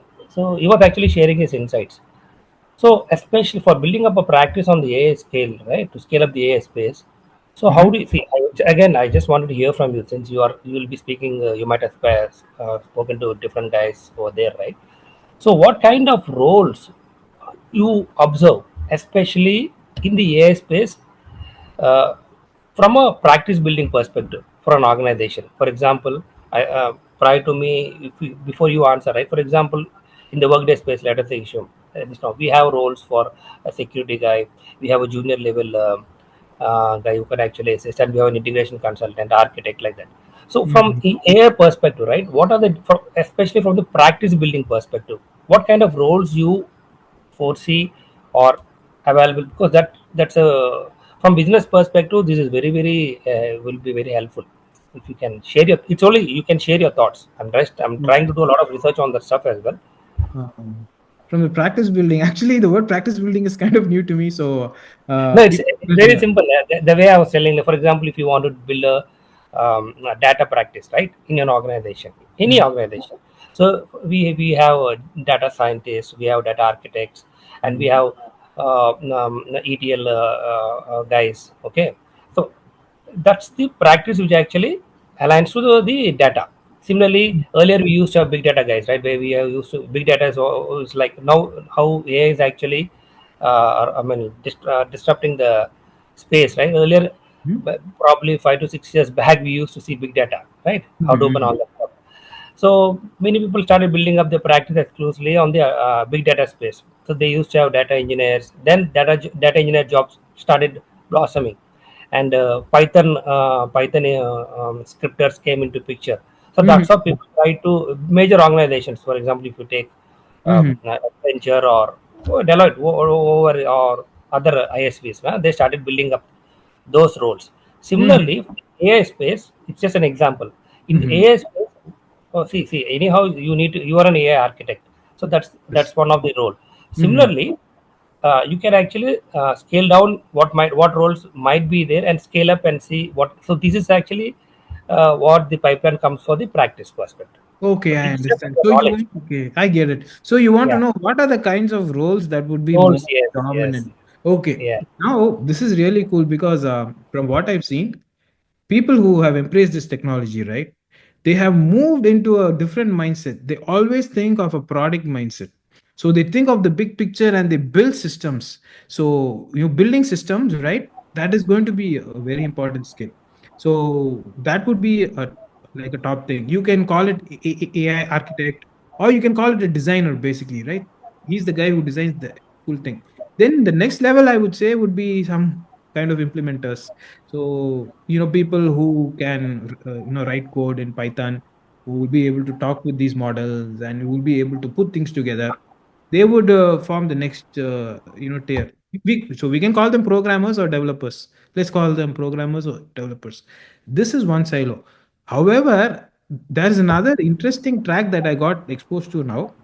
he was actually sharing his insights. So, especially for building up a practice on the AI scale, right, to scale up the AI space. So, how Mm-hmm. do you see? Again, I just wanted to hear from you since you will be speaking. You might have spoken to different guys over there, right? So, what kind of roles you observe, especially in the AI space, uh, from a practice building perspective for an organization? For example, prior to me, before you answer, right? For example, in the workday space, let us say issue. We have roles for a security guy. We have a junior level guy who can actually assist, and we have an integration consultant, architect, like that. So, from Mm-hmm. the AI perspective, right? What are especially from the practice building perspective, what kind of roles you foresee or available? Because that's a from business perspective, this is very will be very helpful if you can share your. It's only you can share your thoughts. I'm trying to do a lot of research on that stuff as well. From the practice building, actually, the word practice building is kind of new to me. So, No, it, it's very simple. The way I was telling, for example, if you want to build a data practice, right, in an organization, any Mhm. organization. So we have data scientists, we have data architects, and we have ETL guys. Okay, so that's the practice which actually aligns to the data. Similarly, earlier we used to have big data guys, right? Where we have used to big data is like now how AI is actually, I mean, disrupting the space, right? Earlier, Mhm. probably 5 to 6 years back, we used to see big data, right? How to open Mhm. all that stuff. So many people started building up their practice exclusively on the big data space. So they used to have data engineers. Then data engineer jobs started blossoming, and Python scripters came into picture. So Mhm. that's how people try to major organizations. For example, if you take Mhm. Accenture or Deloitte or other ISVs, they started building up those roles. Mhm. Similarly, AI space, it's just an example. In the Mhm. AI space, oh, see, anyhow, you are an AI architect, so Yes. that's one of the role. Mhm. Similarly, you can actually scale down what roles might be there and scale up and see what. So this is actually what the pipeline comes for the practice perspective. So Okay, I it's just understand. the So you knowledge. want, okay, I get it. So you want to Yeah, know what are the kinds of roles that would be more roles. Yes, yes. dominant. Okay. Yeah. Now, this is really cool because from what I've seen, people who have embraced this technology, right, they have moved into a different mindset. They always think of a product mindset. So they think of the big picture and they build systems. So you building systems, right, that is going to be a very important skill. So that would be like a top thing. You can call it AI architect, or you can call it a designer, basically, right? He's the guy who designs the cool thing. Then the next level, I would say, would be some kind of implementers. So people who can write code in Python, who will be able to talk with these models and who will be able to put things together. They would form the next tier. So we can call them programmers or developers. Let's call them programmers or developers. This is one silo. However, there's another interesting track that I got exposed to now,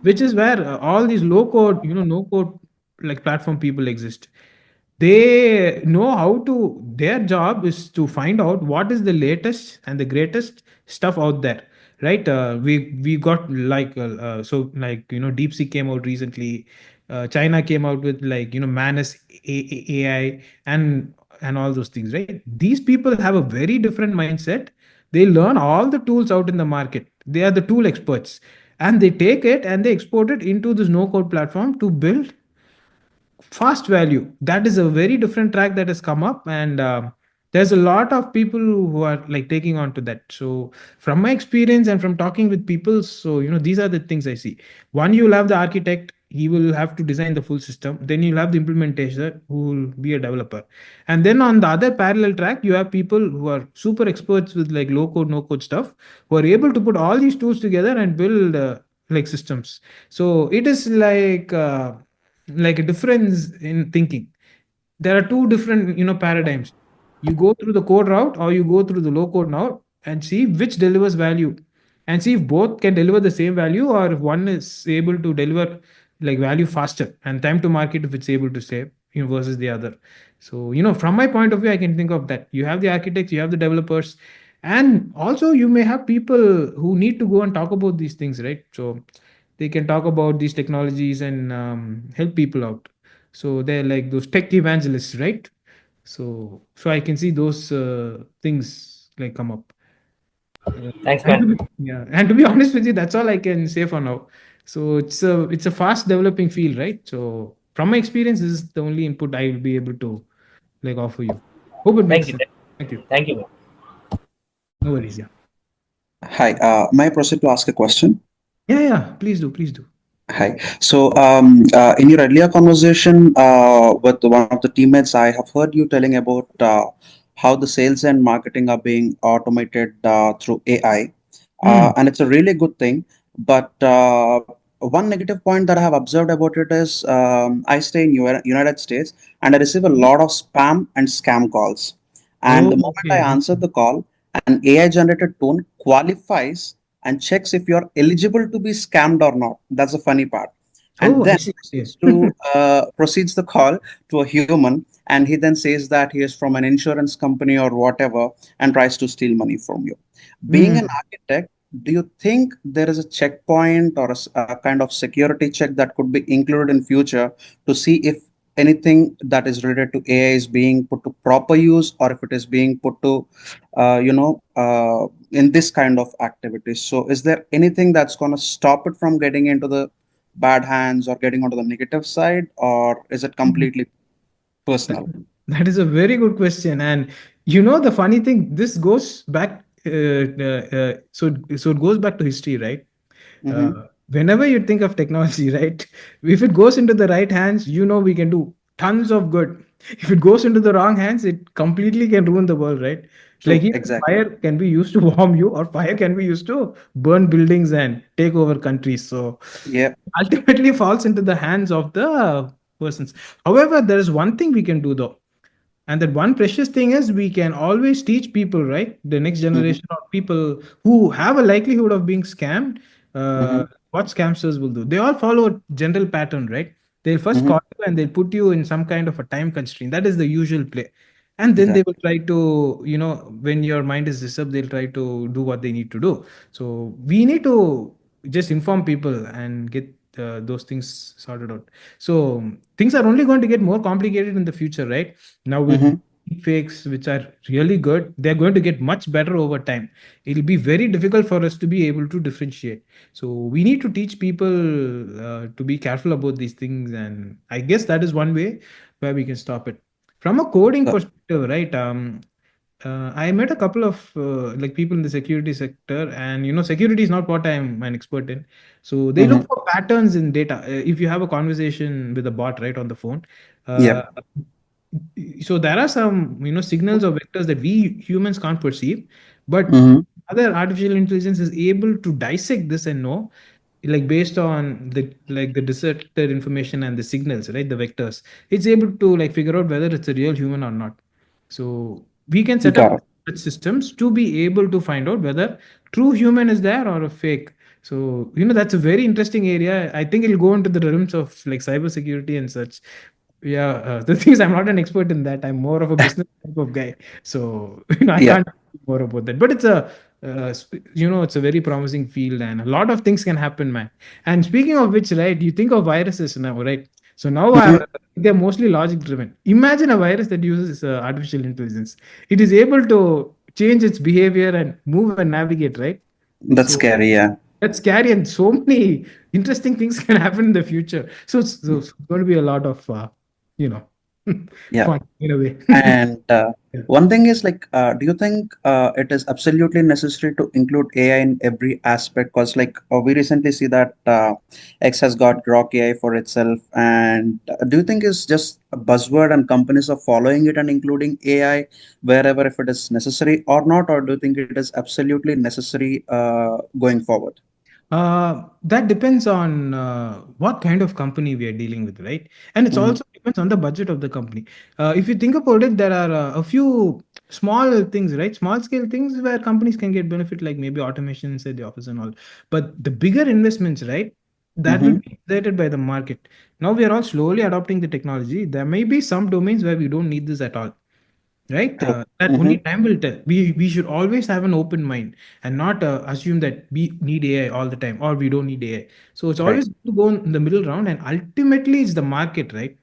which is where all these low code, no code like platform people exist. They know how to, their job is to find out what is the latest and the greatest stuff out there, right? We got like like DeepSeek came out recently. China came out with like Manus AI and all those things, right? These people have a very different mindset. They learn all the tools out in the market. They are the tool experts, and they take it and they export it into this no code platform to build fast value. That is a very different track that has come up, and there's a lot of people who are like taking on to that. So from my experience and from talking with people, so these are the things I see. One, you'll have the architect, he will have to design the full system. Then you'll have the implementator who will be a developer, and then on the other parallel track you have people who are super experts with like low code no code stuff, who are able to put all these tools together and build like systems. So it is like a difference in thinking. There are two different paradigms. You go through the code route or you go through the low code route, and see which delivers value, and see if both can deliver the same value, or if one is able to deliver like value faster and time to market if it's able to save, versus the other. So from my point of view, I can think of that. You have the architects, you have the developers, and also you may have people who need to go and talk about these things, right? So they can talk about these technologies and help people out. So they're like those tech evangelists, right? So I can see those things like come up. Thanks, And man. yeah, and to be honest with you, that's all I can say for now. So it's a fast developing field, right? So from my experience, this is the only input I will be able to like offer you. Hope it makes Thank you. sense. Thank you. Thank you, man. No worries. Yeah. Hi, may I proceed to ask a question? Yeah. Yeah. Please do. Please do. Hi. So, in your earlier conversation with one of the teammates, I have heard you telling about how the sales and marketing are being automated through AI, Hmm. and it's a really good thing. But one negative point that I have observed about it is I stay in United States and I receive a lot of spam and scam calls. And Oh, the moment I okay. answer the call, an AI generated tone qualifies and checks if you're eligible to be scammed or not. That's the funny part. And Oh, I then see. Okay. proceeds the call to a human, and he then says that he is from an insurance company or whatever, and tries to steal money from you. Being an Hmm. architect, do you think there is a checkpoint or a kind of security check that could be included in future to see if anything that is related to AI is being put to proper use, or if it is being put to in this kind of activities? So is there anything that's going to stop it from getting into the bad hands or getting onto the negative side, or is it completely That, personal? that is a very good question. And the funny thing, this goes back. So it goes back to history, right? Mm-hmm. Whenever you think of technology, right? If it goes into the right hands, we can do tons of good. If it goes into the wrong hands, it completely can ruin the world, right? Like True, even exactly. fire can be used to warm you, or fire can be used to burn buildings and take over countries. So Yeah. ultimately falls into the hands of the persons. However, there is one thing we can do though, and that one precious thing is we can always teach people, right? The next Mm-hmm. generation of people who have a likelihood of being scammed, Mm-hmm. what scamsters will do. They all follow a general pattern, right? They'll first Mm-hmm. call you and they'll put you in some kind of a time constraint. That is the usual play. And then they will Exactly. try to, when your mind is disturbed, they'll try to do what they need to do. So we need to just inform people and get those things sorted out. So things are only going to get more complicated in the future, right? Now with Mm-hmm. fakes, which are really good, they're going to get much better over time. It'll be very difficult for us to be able to differentiate. So we need to teach people to be careful about these things, and I guess that is one way where we can stop it. From a coding perspective, right? I met a couple of like people in the security sector, and security is not what I'm an expert in. So they look Mm-hmm. for patterns in data. If you have a conversation with a bot right on the phone, Yeah. uh, so there are some signals or vectors that we humans can't perceive, but Mm-hmm. other artificial intelligence is able to dissect this and know, like based on the detected information and the signals, right, the vectors, it's able to like figure out whether it's a real human or not. So we can set up Got it. such systems to be able to find out whether true human is there or a fake. So that's a very interesting area. I think it'll go into the realms of like cybersecurity and such. Yeah, the thing is, I'm not an expert in that. I'm more of a business type of guy, so I Yeah. can't do more about that. But it's a it's a very promising field, and a lot of things can happen, man. And speaking of which, right, you think of viruses now, right? So now Mm-hmm. they're mostly logic driven. Imagine a virus that uses artificial intelligence. It is able to change its behavior and move and navigate, right? That's So scary. Yeah. that's scary, and so many interesting things can happen in the future. So it's going to be a lot of you know Yeah. fun in a way. And Yeah. one thing is like, do you think it is absolutely necessary to include AI in every aspect? Because like we recently see that X has got Grok AI for itself, and do you think it's just a buzzword and companies are following it and including AI wherever if it is necessary or not, or do you think it is absolutely necessary going forward? That depends on what kind of company we are dealing with, right? And it's Mm-hmm. also depends on the budget of the company. If you think about it, there are a few small things, right? Small scale things where companies can get benefit, like maybe automation inside the office and all. But the bigger investments, right? That will Mm-hmm. be decided by the market. Now we are all slowly adopting the technology. There may be some domains where we don't need this at all, right? True. That only Mm-hmm. time will tell. We should always have an open mind and not assume that we need AI all the time or we don't need AI. So it's Right. always to go in the middle round, and ultimately it's the market, right?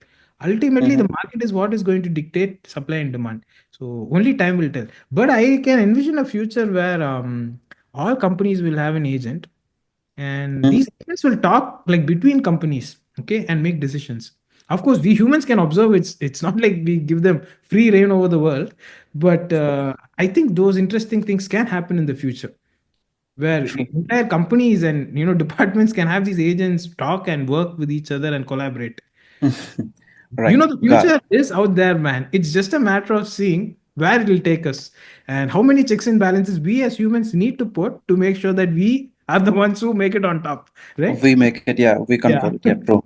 Ultimately the Mm-hmm. market is what is going to dictate supply and demand. So only time will tell. But I can envision a future where all companies will have an agent, and Mm-hmm. these agents will talk like between companies, okay, and make decisions. Of course we humans can observe. It's not like we give them free reign over the world, but I think those interesting things can happen in the future, where True. entire companies and departments can have these agents talk and work with each other and collaborate. Right. The Got it. future is out there, man. It's just a matter of seeing where it will take us and how many checks and balances we as humans need to put to make sure that we are the ones who make it on top, right? We make it. Yeah. We control Yeah. it. Yeah. True.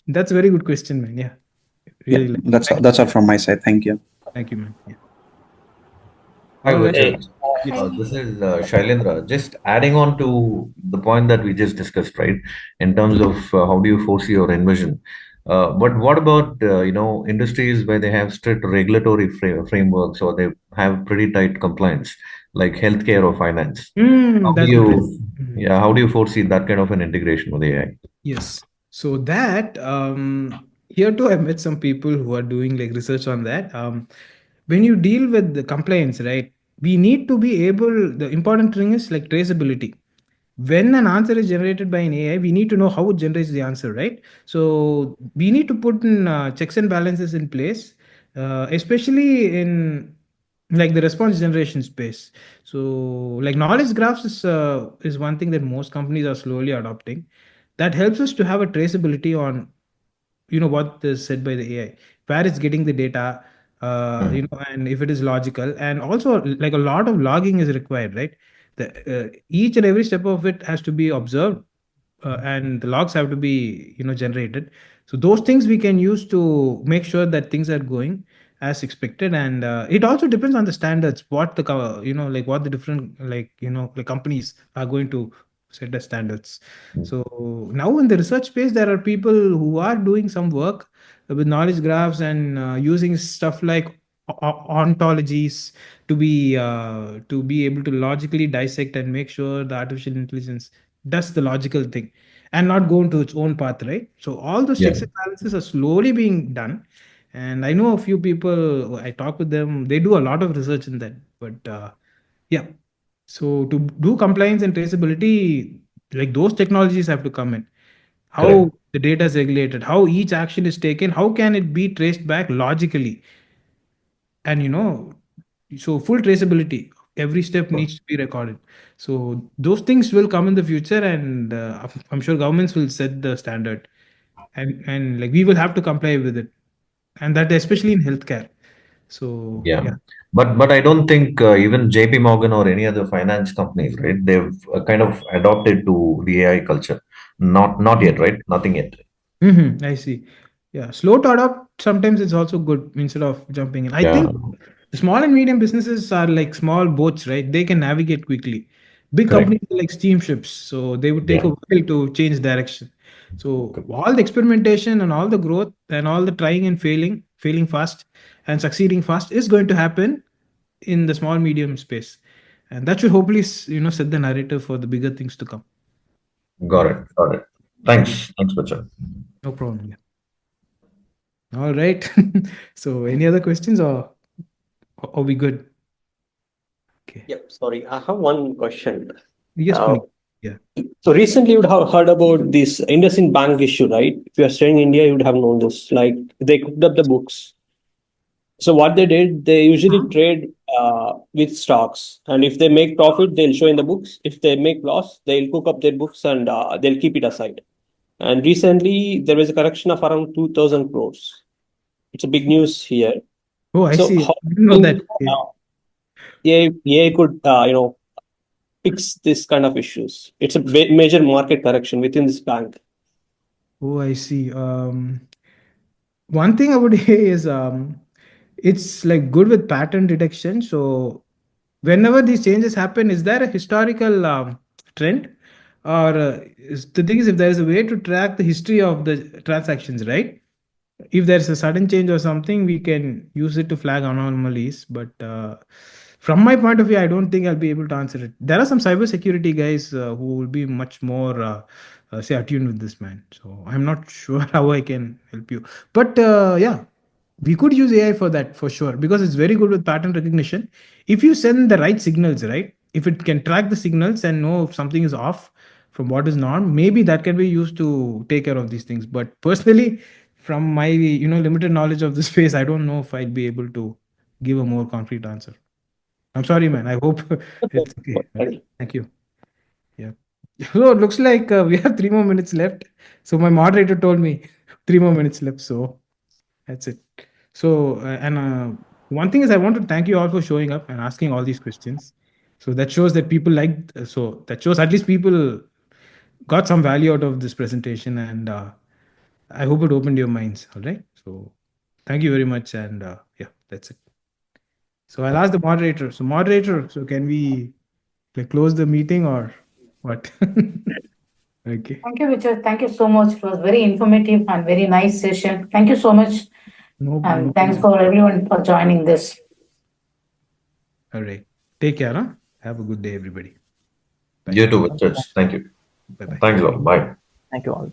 That's a very good question, man. Yeah. Yeah. Really like. Thank That's all from my side. Thank you. thank you, man. Yeah. Hi, All right. Hey, Richard. Yes. Hi. This is Shailendra. Just adding on to the point that we just discussed, right? In terms of how do you foresee or envision. But what about industries where they have strict regulatory frameworks or they have pretty tight compliance, like healthcare or finance? How do That's interesting. you, yeah, how do you foresee that kind of an integration with AI? Yes. So that here too, I met some people who are doing like research on that. When you deal with the compliance, right? We need to be able. The important thing is like traceability. When an answer is generated by an AI, we need to know how it generates the answer, right? So we need to put in checks and balances in place, especially in like the response generation space. So like knowledge graphs is one thing that most companies are slowly adopting. That helps us to have a traceability on what is said by the AI, where it's getting the data, Hmm. and if it is logical, and also like a lot of logging is required, right? Each and every step of it has to be observed, and the logs have to be generated. So those things we can use to make sure that things are going as expected, and it also depends on the standards, what the like what the different like like companies are going to set as standards. So now in the research space, there are people who are doing some work with knowledge graphs and using stuff like ontologies to be able to logically dissect and make sure the artificial intelligence does the logical thing. and not go into its own path, right? So all those Yeah. checks and balances are slowly being done. And I know a few people, I talk with them, they do a lot of research in that. But yeah, so to do compliance and traceability, like those technologies have to come in. Correct. How the data is regulated, how each action is taken, how can it be traced back logically? And so full traceability, every step needs to be recorded. So those things will come in the future, and I'm sure governments will set the standard, and like we will have to comply with it, and that especially in healthcare. So Yeah. yeah. But I don't think even JP Morgan or any other finance companies, right? They've kind of adopted to the AI culture. Not yet, right? Nothing yet. I see. Yeah, slow to adopt. Sometimes it's also good instead of jumping in. I Yeah. think the small and medium businesses are like small boats, right? They can navigate quickly. Big Correct. companies are like steamships, so they would take Yeah. a while to change direction. So all the experimentation and all the growth and all the trying and failing fast and succeeding fast is going to happen in the small medium space, and that should hopefully set the narrative for the bigger things to come. Got Yeah, it. Got it. yeah, Thanks, Bachchan. no problem. Yeah. All right. So, any other questions, or are we good? Okay. Yep, sorry, I have one question. Yes, Uh, Puneet. Yeah. so recently you would have heard about this IndusInd Bank issue, right? If you are staying in India, you would have known this. Like they cooked up the books. So what they did, they usually trade with stocks, and if they make profit, they'll show in the books. If they make loss, they'll cook up their books and they'll keep it aside. And recently, there was a correction of around 2,000 crores. It's a big news here. Oh, I So see. how I didn't know do you that. think Okay. AI could fix this kind of issues? It's a major market correction within this bank. Oh, I see. One thing I would say is it's like good with pattern detection. So whenever these changes happen, is there a historical trend? Or the thing is, if there is a way to track the history of the transactions, right? If there's a sudden change or something, we can use it to flag anomalies. But from my point of view, I don't think I'll be able to answer it. There are some cybersecurity guys who will be much more, say, attuned with this, man. So I'm not sure how I can help you. But yeah, we could use AI for that for sure, because it's very good with pattern recognition. If you send the right signals, right? If it can track the signals and know if something is off from what is norm, maybe that can be used to take care of these things. But personally, from my limited knowledge of the space, I don't know if I'd be able to give a more concrete answer. I'm sorry, man. I hope it's okay. Thank you. Yeah. So it looks like we have 3 more minutes left. So my moderator told me 3 more minutes left. So that's it. So and one thing is, I want to thank you all for showing up and asking all these questions. So that shows that people like. So that shows at least people got some value out of this presentation, and I hope it opened your minds. All right. So thank you very much, and yeah, that's it. So I'll ask the moderator. So moderator, so can we like close the meeting or what? Okay. Thank you, Richard. Thank you so much. It was very informative and very nice session. Thank you so much. No And thanks problem. for everyone for joining this. All right. Take care. Huh? Have a good day, everybody. Bye. You too, Bachchan. Thank you. Bye bye. Thanks a lot. Bye. Thank you all.